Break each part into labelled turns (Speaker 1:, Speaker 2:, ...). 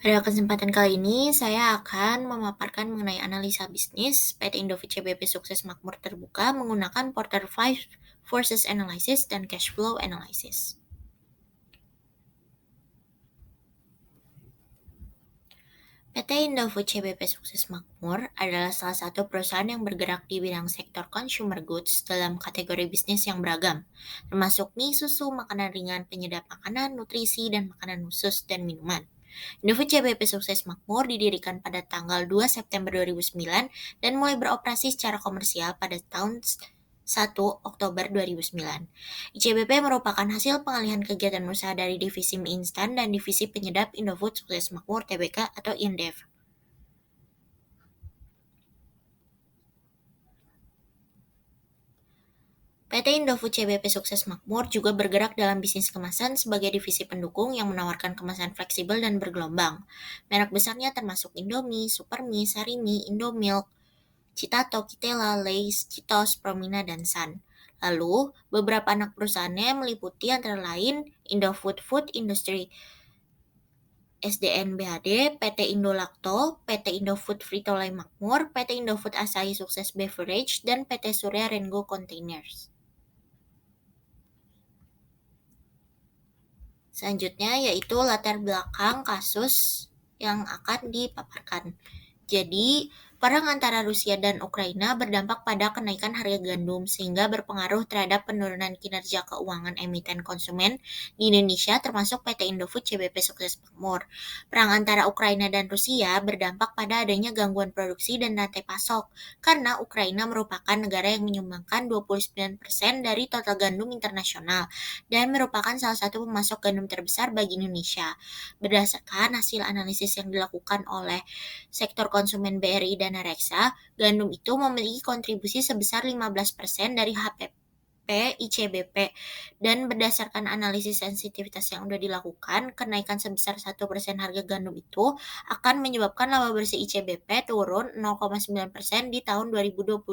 Speaker 1: Pada kesempatan kali ini, saya akan memaparkan mengenai analisa bisnis PT Indofood CBP Sukses Makmur Terbuka menggunakan Porter 5 Forces Analysis dan Cash Flow Analysis. PT Indofood CBP Sukses Makmur adalah salah satu perusahaan yang bergerak di bidang sektor consumer goods dalam kategori bisnis yang beragam, termasuk mie, susu, makanan ringan, penyedap makanan, nutrisi, dan makanan khusus dan minuman. Indofood CBP Sukses Makmur didirikan pada tanggal 2 September 2009 dan mulai beroperasi secara komersial pada tahun 1 Oktober 2009. ICBP merupakan hasil pengalihan kegiatan usaha dari divisi mie instan dan divisi penyedap Indofood Sukses Makmur Tbk atau INDEF. PT Indofood CBP Sukses Makmur juga bergerak dalam bisnis kemasan sebagai divisi pendukung yang menawarkan kemasan fleksibel dan bergelombang. Merek besarnya termasuk Indomie, Supermie, Sarimi, Indomilk, Citato, Kitela, Lay's, Citos, Promina, dan Sun. Lalu, beberapa anak perusahaannya meliputi antara lain Indofood Food Industry, SDN BHD, PT Indolakto, PT Indofood Frito-Lay Makmur, PT Indofood Asahi Sukses Beverage, dan PT Surya Rengo Containers. Selanjutnya yaitu latar belakang kasus yang akan dipaparkan. Jadi, perang antara Rusia dan Ukraina berdampak pada kenaikan harga gandum sehingga berpengaruh terhadap penurunan kinerja keuangan emiten konsumen di Indonesia termasuk PT Indofood CBP Sukses Makmur. Perang antara Ukraina dan Rusia berdampak pada adanya gangguan produksi dan rantai pasok karena Ukraina merupakan negara yang menyumbangkan 29% dari total gandum internasional dan merupakan salah satu pemasok gandum terbesar bagi Indonesia. Berdasarkan hasil analisis yang dilakukan oleh sektor konsumen BRI dan Reksa, gandum itu memiliki kontribusi sebesar 15% dari HPP ICBP dan berdasarkan analisis sensitivitas yang sudah dilakukan, kenaikan sebesar 1% harga gandum itu akan menyebabkan laba bersih ICBP turun 0,9% di tahun 2022.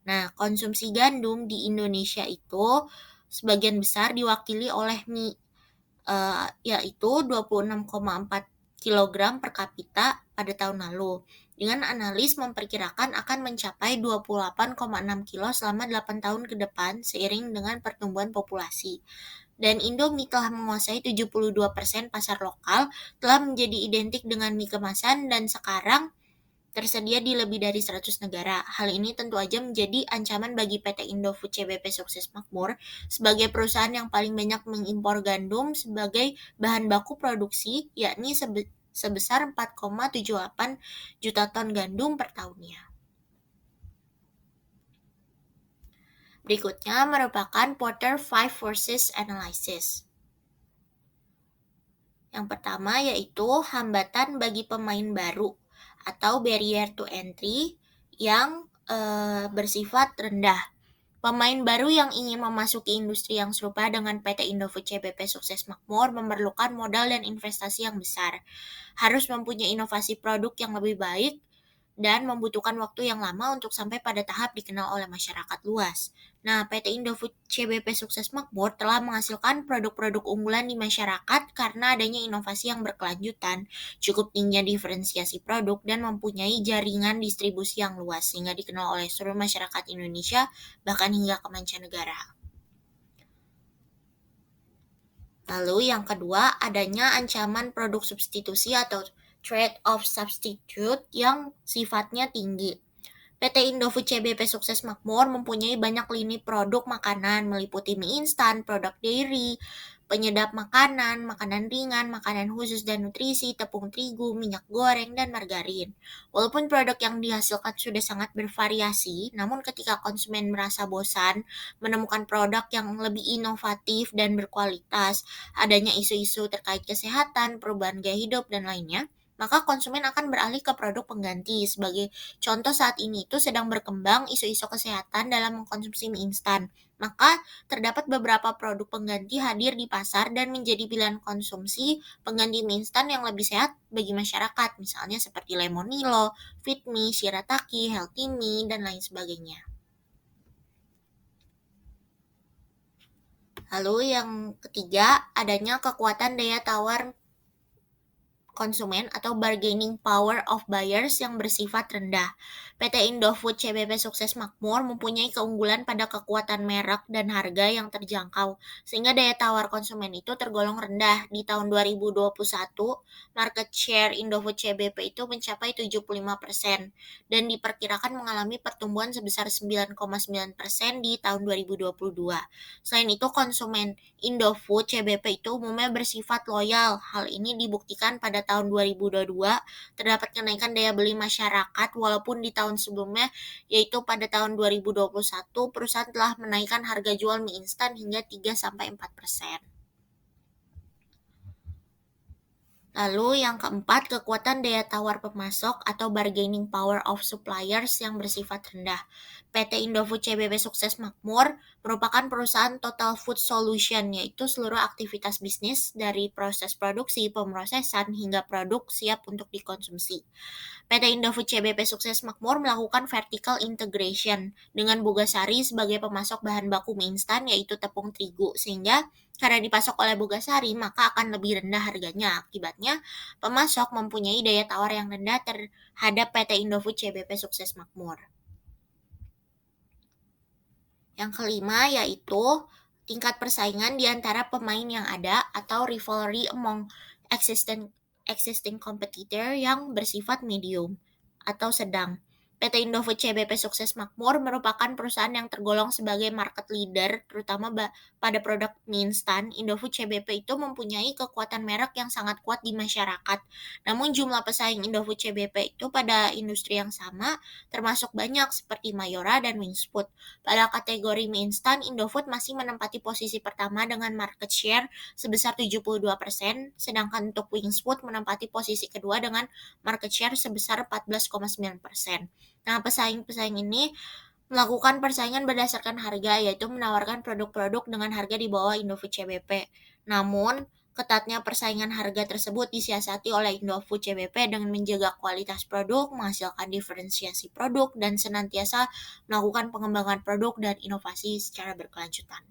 Speaker 1: Nah, konsumsi gandum di Indonesia itu sebagian besar diwakili oleh mie, yaitu 26,4 kilogram per kapita pada tahun lalu. Dengan analis memperkirakan akan mencapai 28,6 kilo selama 8 tahun ke depan seiring dengan pertumbuhan populasi. Dan Indomie telah menguasai 72% pasar lokal, telah menjadi identik dengan mie kemasan dan sekarang tersedia di lebih dari 100 negara. Hal ini tentu aja menjadi ancaman bagi PT Indofood CBP Sukses Makmur sebagai perusahaan yang paling banyak mengimpor gandum sebagai bahan baku produksi, yakni sebesar 4,78 juta ton gandum per tahunnya. Berikutnya merupakan Porter 5 Forces Analysis. Yang pertama yaitu hambatan bagi pemain baru atau barrier to entry yang bersifat rendah. Pemain baru yang ingin memasuki industri yang serupa dengan PT Indofood CBP Sukses Makmur memerlukan modal dan investasi yang besar. Harus mempunyai inovasi produk yang lebih baik dan membutuhkan waktu yang lama untuk sampai pada tahap dikenal oleh masyarakat luas. Nah, PT Indofood CBP Sukses Makmur telah menghasilkan produk-produk unggulan di masyarakat karena adanya inovasi yang berkelanjutan, cukup tingginya diferensiasi produk, dan mempunyai jaringan distribusi yang luas sehingga dikenal oleh seluruh masyarakat Indonesia bahkan hingga ke mancanegara. Lalu yang kedua, adanya ancaman produk substitusi atau trade of substitute yang sifatnya tinggi. PT Indofood CBP Sukses Makmur mempunyai banyak lini produk makanan meliputi mie instan, produk dairy, penyedap makanan, makanan ringan, makanan khusus dan nutrisi, tepung terigu, minyak goreng, dan margarin. Walaupun produk yang dihasilkan sudah sangat bervariasi, namun ketika konsumen merasa bosan menemukan produk yang lebih inovatif dan berkualitas, adanya isu-isu terkait kesehatan, perubahan gaya hidup, dan lainnya, maka konsumen akan beralih ke produk pengganti. Sebagai contoh saat ini itu sedang berkembang isu-isu kesehatan dalam mengkonsumsi mie instan. Maka terdapat beberapa produk pengganti hadir di pasar dan menjadi pilihan konsumsi pengganti mie instan yang lebih sehat bagi masyarakat. Misalnya seperti Lemonilo, Fitmi, Shirataki, Healthy Me, dan lain sebagainya. Lalu yang ketiga, adanya kekuatan daya tawar konsumen atau bargaining power of buyers yang bersifat rendah. PT Indofood CBP Sukses Makmur mempunyai keunggulan pada kekuatan merek dan harga yang terjangkau, sehingga daya tawar konsumen itu tergolong rendah. Di tahun 2021, market share Indofood CBP itu mencapai 75% dan diperkirakan mengalami pertumbuhan sebesar 9,9% di tahun 2022. Selain itu, konsumen Indofood CBP itu umumnya bersifat loyal. Hal ini dibuktikan pada tahun 2022 terdapat kenaikan daya beli masyarakat walaupun di tahun sebelumnya yaitu pada tahun 2021 perusahaan telah menaikkan harga jual mie instan hingga 3-4%. Lalu yang keempat, kekuatan daya tawar pemasok atau bargaining power of suppliers yang bersifat rendah. PT Indofood CBP Sukses Makmur merupakan perusahaan total food solution, yaitu seluruh aktivitas bisnis dari proses produksi, pemrosesan, hingga produk siap untuk dikonsumsi. PT Indofood CBP Sukses Makmur melakukan vertical integration dengan Bogasari sebagai pemasok bahan baku mie instan yaitu tepung terigu, sehingga karena dipasok oleh Bogasari maka akan lebih rendah harganya. Akibatnya, pemasok mempunyai daya tawar yang rendah terhadap PT Indofood CBP Sukses Makmur. Yang kelima yaitu tingkat persaingan di antara pemain yang ada atau rivalry among existing competitor yang bersifat medium atau sedang. PT Indofood CBP Sukses Makmur merupakan perusahaan yang tergolong sebagai market leader terutama pada produk mie instan. Indofood CBP itu mempunyai kekuatan merek yang sangat kuat di masyarakat. Namun jumlah pesaing Indofood CBP itu pada industri yang sama termasuk banyak seperti Mayora dan Wingfood. Pada kategori mie instan, Indofood masih menempati posisi pertama dengan market share sebesar 72%, sedangkan untuk Wingfood menempati posisi kedua dengan market share sebesar 14,9%. Nah, pesaing-pesaing ini melakukan persaingan berdasarkan harga, yaitu menawarkan produk-produk dengan harga di bawah Indofood CBP. Namun, ketatnya persaingan harga tersebut disiasati oleh Indofood CBP dengan menjaga kualitas produk, menghasilkan diferensiasi produk, dan senantiasa melakukan pengembangan produk dan inovasi secara berkelanjutan.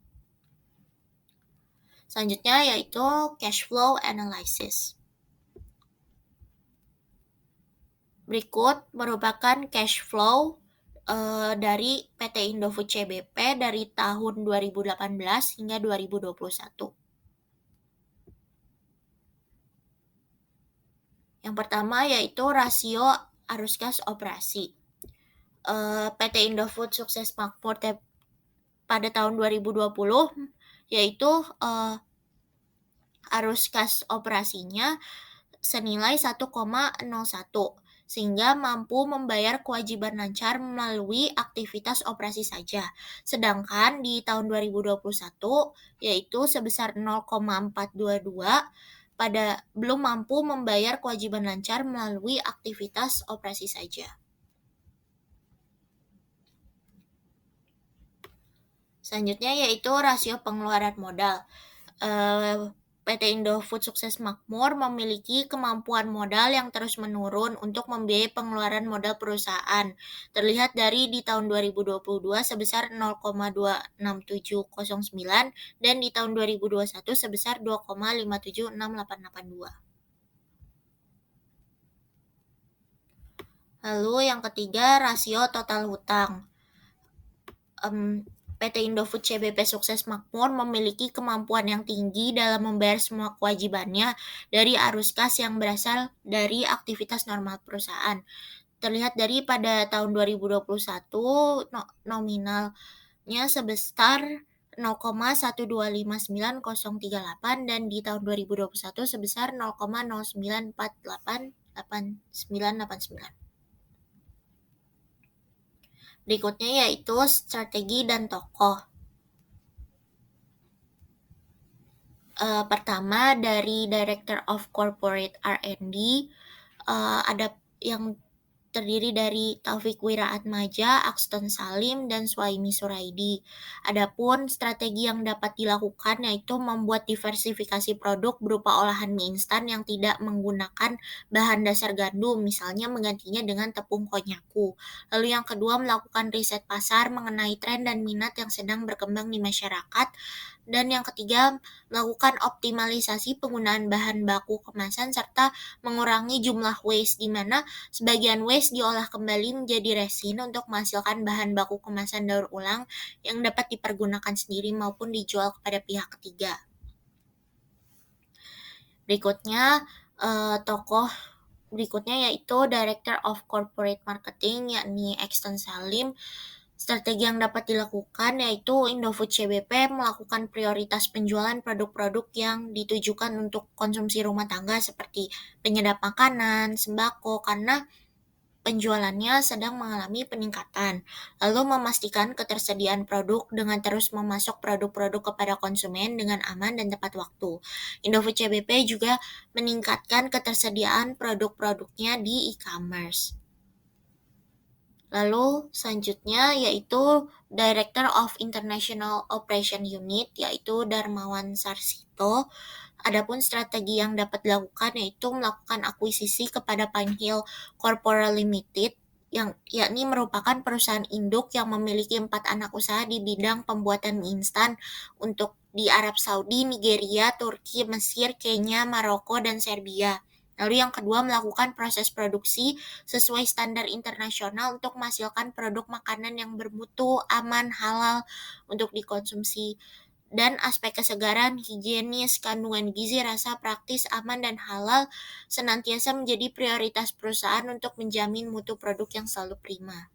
Speaker 1: Selanjutnya yaitu cash flow analysis. Berikut merupakan cash flow dari PT Indofood CBP dari tahun 2018 hingga 2021. Yang pertama yaitu rasio arus kas operasi. PT Indofood Sukses Makmur pada tahun 2020 yaitu arus kas operasinya senilai 1,01 sehingga mampu membayar kewajiban lancar melalui aktivitas operasi saja. Sedangkan di tahun 2021 yaitu sebesar 0,422 pada belum mampu membayar kewajiban lancar melalui aktivitas operasi saja. Selanjutnya yaitu rasio pengeluaran modal. PT Indofood Sukses Makmur memiliki kemampuan modal yang terus menurun untuk membiayai pengeluaran modal perusahaan. Terlihat dari di tahun 2022 sebesar 0,26709 dan di tahun 2021 sebesar 2,576882. Lalu yang ketiga, rasio total hutang. PT Indofood CBP Sukses Makmur memiliki kemampuan yang tinggi dalam membayar semua kewajibannya dari arus kas yang berasal dari aktivitas normal perusahaan. Terlihat dari pada tahun 2021 nominalnya sebesar 0,1259038 dan di tahun 2021 sebesar 0,09488989. Berikutnya yaitu strategi dan tokoh. Pertama dari Director of Corporate R&D ada yang terdiri dari Taufik Wiraatmaja, Axton Salim, dan Suhaimi Suraidi. Adapun strategi yang dapat dilakukan yaitu membuat diversifikasi produk berupa olahan mie instan yang tidak menggunakan bahan dasar gandum, misalnya menggantinya dengan tepung konnyaku. Lalu yang kedua, melakukan riset pasar mengenai tren dan minat yang sedang berkembang di masyarakat. Dan yang ketiga, melakukan optimalisasi penggunaan bahan baku kemasan serta mengurangi jumlah waste, di mana sebagian waste diolah kembali menjadi resin untuk menghasilkan bahan baku kemasan daur ulang yang dapat dipergunakan sendiri maupun dijual kepada pihak ketiga. Berikutnya, tokoh berikutnya yaitu Director of Corporate Marketing, yakni Exton Salim. Strategi yang dapat dilakukan yaitu Indofood CBP melakukan prioritas penjualan produk-produk yang ditujukan untuk konsumsi rumah tangga seperti penyedap makanan, sembako, karena penjualannya sedang mengalami peningkatan, lalu memastikan ketersediaan produk dengan terus memasok produk-produk kepada konsumen dengan aman dan tepat waktu. Indofood CBP juga meningkatkan ketersediaan produk-produknya di e-commerce. Lalu selanjutnya yaitu Director of International Operation Unit, yaitu Darmawan Sarsito. Adapun strategi yang dapat dilakukan yaitu melakukan akuisisi kepada Pine Hill Corporation Limited, yang yakni merupakan perusahaan induk yang memiliki 4 anak usaha di bidang pembuatan mie instan untuk di Arab Saudi, Nigeria, Turki, Mesir, Kenya, Maroko, dan Serbia. Lalu yang kedua, melakukan proses produksi sesuai standar internasional untuk menghasilkan produk makanan yang bermutu, aman, halal untuk dikonsumsi. Dan aspek kesegaran, higienis, kandungan gizi, rasa praktis, aman, dan halal senantiasa menjadi prioritas perusahaan untuk menjamin mutu produk yang selalu prima.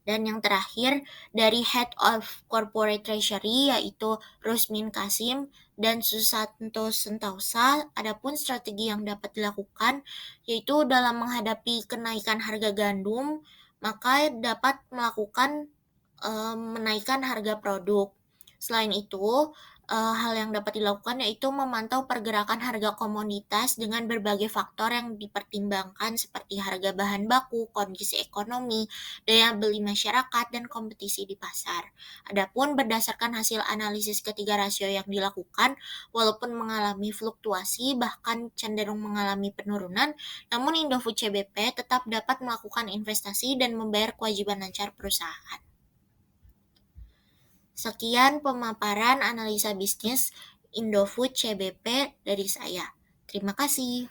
Speaker 1: Dan yang terakhir, dari Head of Corporate Treasury yaitu Rusmin Kasim dan Susanto Sentausa, adapun strategi yang dapat dilakukan yaitu dalam menghadapi kenaikan harga gandum, maka dapat melakukan menaikkan harga produk. Selain itu, hal yang dapat dilakukan yaitu memantau pergerakan harga komoditas dengan berbagai faktor yang dipertimbangkan seperti harga bahan baku, kondisi ekonomi, daya beli masyarakat, dan kompetisi di pasar. Adapun berdasarkan hasil analisis ketiga rasio yang dilakukan, walaupun mengalami fluktuasi bahkan cenderung mengalami penurunan, namun Indofood CBP tetap dapat melakukan investasi dan membayar kewajiban lancar perusahaan. Sekian pemaparan analisa bisnis Indofood CBP dari saya. Terima kasih.